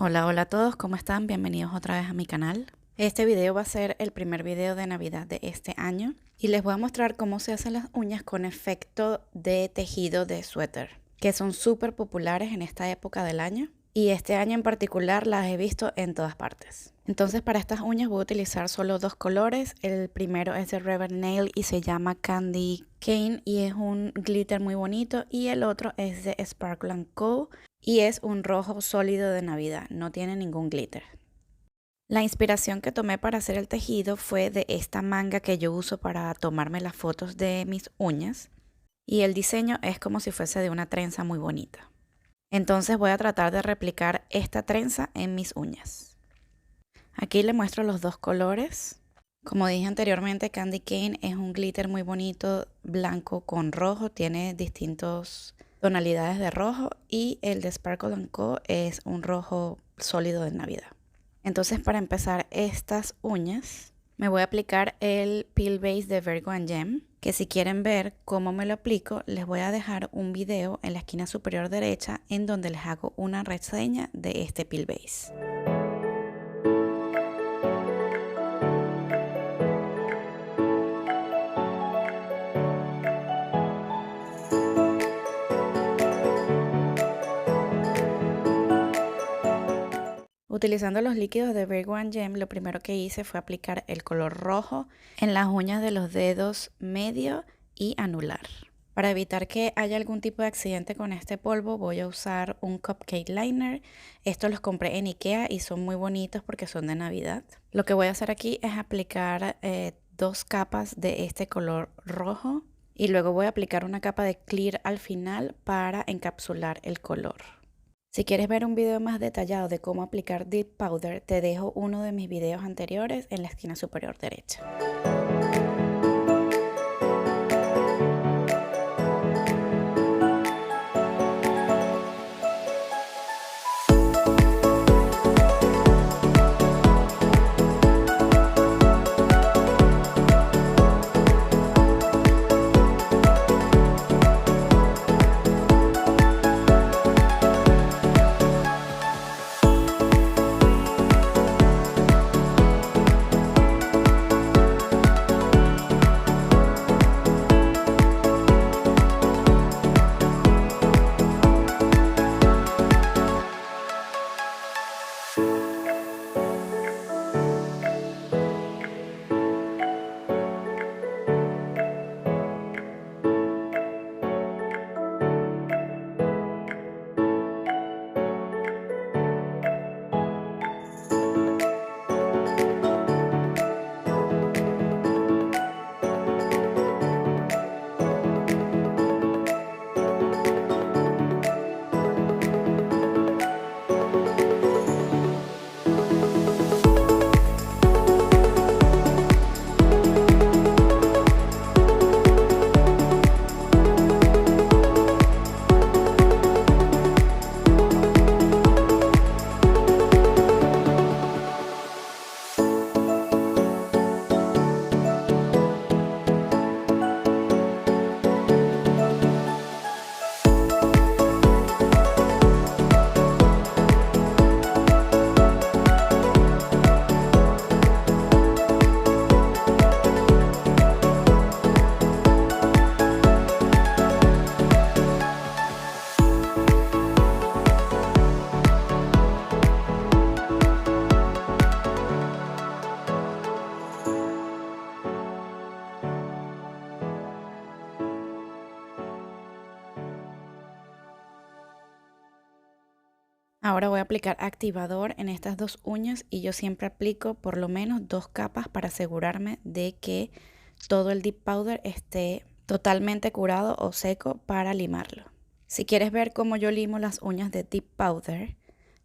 Hola, hola a todos, ¿cómo están? Bienvenidos otra vez a mi canal. Este video va a ser el primer video de Navidad de este año y les voy a mostrar cómo se hacen las uñas con efecto de tejido de suéter, que son súper populares en esta época del año y este año en particular las he visto en todas partes. Entonces para estas uñas voy a utilizar solo dos colores. El primero es de Rebel Nail y se llama Candy Cane y es un glitter muy bonito, y el otro es de Sparkle & Co. y es un rojo sólido de Navidad, no tiene ningún glitter. La inspiración que tomé para hacer el tejido fue de esta manga que yo uso para tomarme las fotos de mis uñas, y el diseño es como si fuese de una trenza muy bonita. Entonces voy a tratar de replicar esta trenza en mis uñas. Aquí les muestro los dos colores. Como dije anteriormente, Candy Cane es un glitter muy bonito, blanco con rojo, tiene distintas tonalidades de rojo, y el de Sparkle & Co es un rojo sólido de Navidad. Entonces para empezar estas uñas me voy a aplicar el Peel Base de Virgo & Gem, que si quieren ver cómo me lo aplico les voy a dejar un video en la esquina superior derecha en donde les hago una reseña de este Peel Base. Utilizando los líquidos de Virgo & Gem, lo primero que hice fue aplicar el color rojo en las uñas de los dedos medio y anular. Para evitar que haya algún tipo de accidente con este polvo, voy a usar un Cupcake Liner. Estos los compré en Ikea y son muy bonitos porque son de Navidad. Lo que voy a hacer aquí es aplicar dos capas de este color rojo y luego voy a aplicar una capa de clear al final para encapsular el color. Si quieres ver un video más detallado de cómo aplicar Dip Powder, te dejo uno de mis videos anteriores en la esquina superior derecha. Ahora voy a aplicar activador en estas dos uñas y yo siempre aplico por lo menos dos capas para asegurarme de que todo el Dip Powder esté totalmente curado o seco para limarlo. Si quieres ver cómo yo limo las uñas de Dip Powder,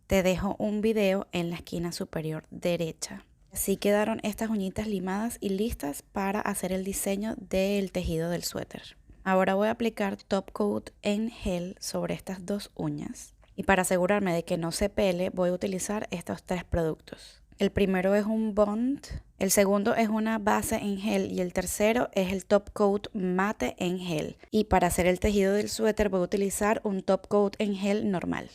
te dejo un video en la esquina superior derecha. Así quedaron estas uñitas limadas y listas para hacer el diseño del tejido del suéter. Ahora voy a aplicar Top Coat en gel sobre estas dos uñas. Y para asegurarme de que no se pele, voy a utilizar estos tres productos. El primero es un Bond, el segundo es una base en gel y el tercero es el Top Coat mate en gel. Y para hacer el tejido del suéter voy a utilizar un Top Coat en gel normal.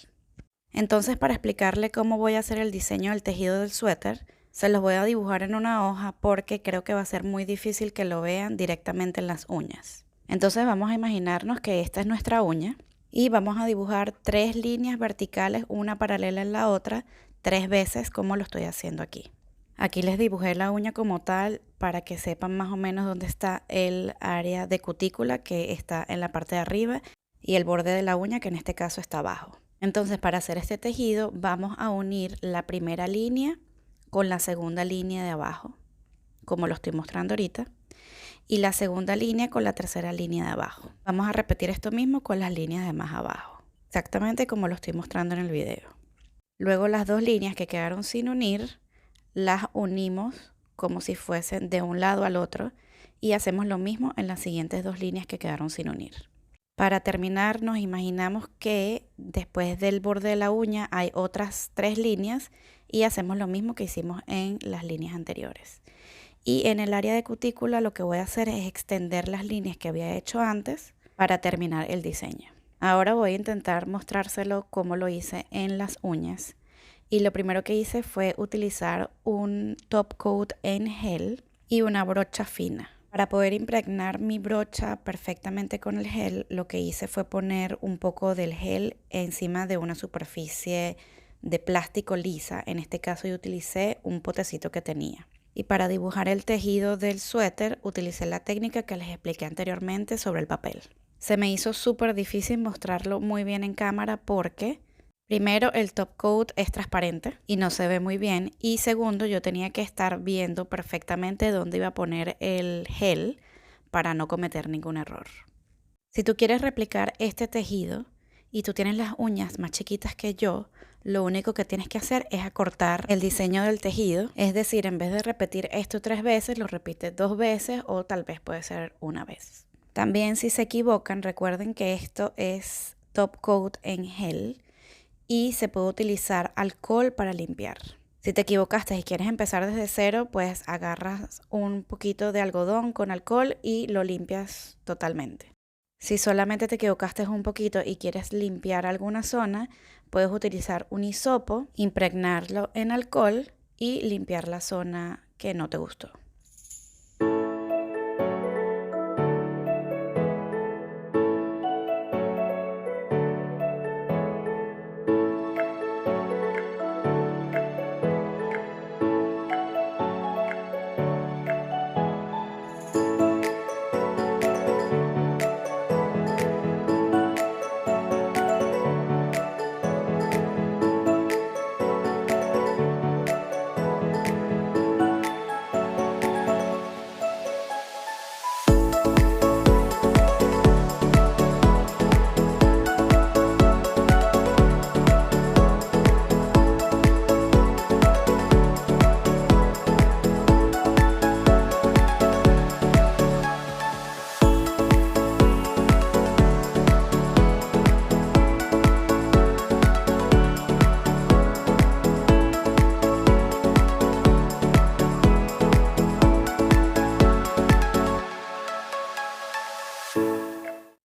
Entonces, para explicarle cómo voy a hacer el diseño del tejido del suéter, se los voy a dibujar en una hoja porque creo que va a ser muy difícil que lo vean directamente en las uñas. Entonces vamos a imaginarnos que esta es nuestra uña y vamos a dibujar 3 líneas verticales, una paralela en la otra, 3 veces como lo estoy haciendo aquí. Aquí les dibujé la uña como tal para que sepan más o menos dónde está el área de cutícula que está en la parte de arriba y el borde de la uña que en este caso está abajo. Entonces, para hacer este tejido vamos a unir la primera línea con la segunda línea de abajo, como lo estoy mostrando ahorita, y la segunda línea con la tercera línea de abajo. Vamos a repetir esto mismo con las líneas de más abajo, exactamente como lo estoy mostrando en el video. Luego las 2 líneas que quedaron sin unir, las unimos como si fuesen de un lado al otro y hacemos lo mismo en las siguientes 2 líneas que quedaron sin unir. Para terminar, nos imaginamos que después del borde de la uña hay otras 3 líneas y hacemos lo mismo que hicimos en las líneas anteriores. Y en el área de cutícula lo que voy a hacer es extender las líneas que había hecho antes para terminar el diseño. Ahora voy a intentar mostrárselo como lo hice en las uñas. Y lo primero que hice fue utilizar un top coat en gel y una brocha fina. Para poder impregnar mi brocha perfectamente con el gel, lo que hice fue poner un poco del gel encima de una superficie de plástico lisa. En este caso yo utilicé un potecito que tenía. Y para dibujar el tejido del suéter utilicé la técnica que les expliqué anteriormente sobre el papel. Se me hizo súper difícil mostrarlo muy bien en cámara porque primero, el top coat es transparente y no se ve muy bien. Y segundo, yo tenía que estar viendo perfectamente dónde iba a poner el gel para no cometer ningún error. Si tú quieres replicar este tejido y tú tienes las uñas más chiquitas que yo, lo único que tienes que hacer es acortar el diseño del tejido. Es decir, en vez de repetir esto 3 veces, lo repites 2 veces o tal vez puede ser una vez. También si se equivocan, recuerden que esto es top coat en gel y se puede utilizar alcohol para limpiar. Si te equivocaste y quieres empezar desde cero, pues agarras un poquito de algodón con alcohol y lo limpias totalmente. Si solamente te equivocaste un poquito y quieres limpiar alguna zona, puedes utilizar un hisopo, impregnarlo en alcohol y limpiar la zona que no te gustó.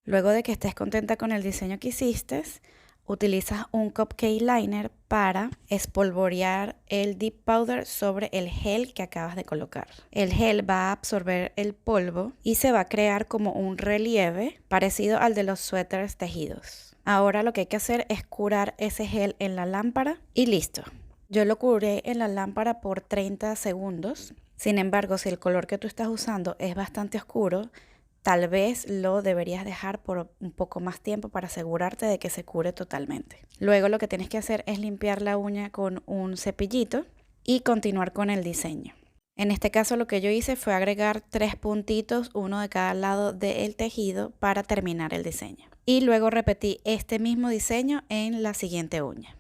Luego de que estés contenta con el diseño que hiciste, utilizas un cupcake liner para espolvorear el dip powder sobre el gel que acabas de colocar. El gel va a absorber el polvo y se va a crear como un relieve parecido al de los suéteres tejidos. Ahora lo que hay que hacer es curar ese gel en la lámpara y listo. Yo lo curé en la lámpara por 30 segundos. Sin embargo, si el color que tú estás usando es bastante oscuro, tal vez lo deberías dejar por un poco más tiempo para asegurarte de que se cure totalmente. Luego lo que tienes que hacer es limpiar la uña con un cepillito y continuar con el diseño. En este caso lo que yo hice fue agregar 3 puntitos, uno de cada lado del tejido para terminar el diseño. Y luego repetí este mismo diseño en la siguiente uña.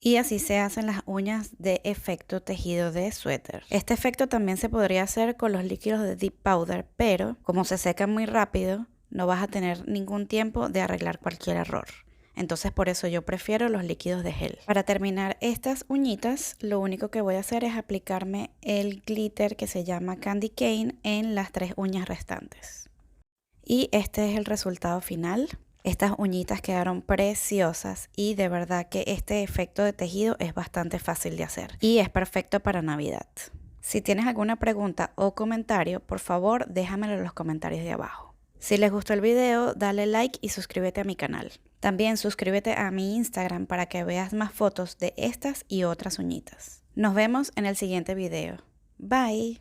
Y así se hacen las uñas de efecto tejido de suéter. Este efecto también se podría hacer con los líquidos de Dip Powder, pero como se secan muy rápido, no vas a tener ningún tiempo de arreglar cualquier error. Entonces por eso yo prefiero los líquidos de gel. Para terminar estas uñitas, lo único que voy a hacer es aplicarme el glitter que se llama Candy Cane en las 3 uñas restantes. Y este es el resultado final. Estas uñitas quedaron preciosas y de verdad que este efecto de tejido es bastante fácil de hacer y es perfecto para Navidad. Si tienes alguna pregunta o comentario, por favor déjamelo en los comentarios de abajo. Si les gustó el video, dale like y suscríbete a mi canal. También suscríbete a mi Instagram para que veas más fotos de estas y otras uñitas. Nos vemos en el siguiente video. Bye.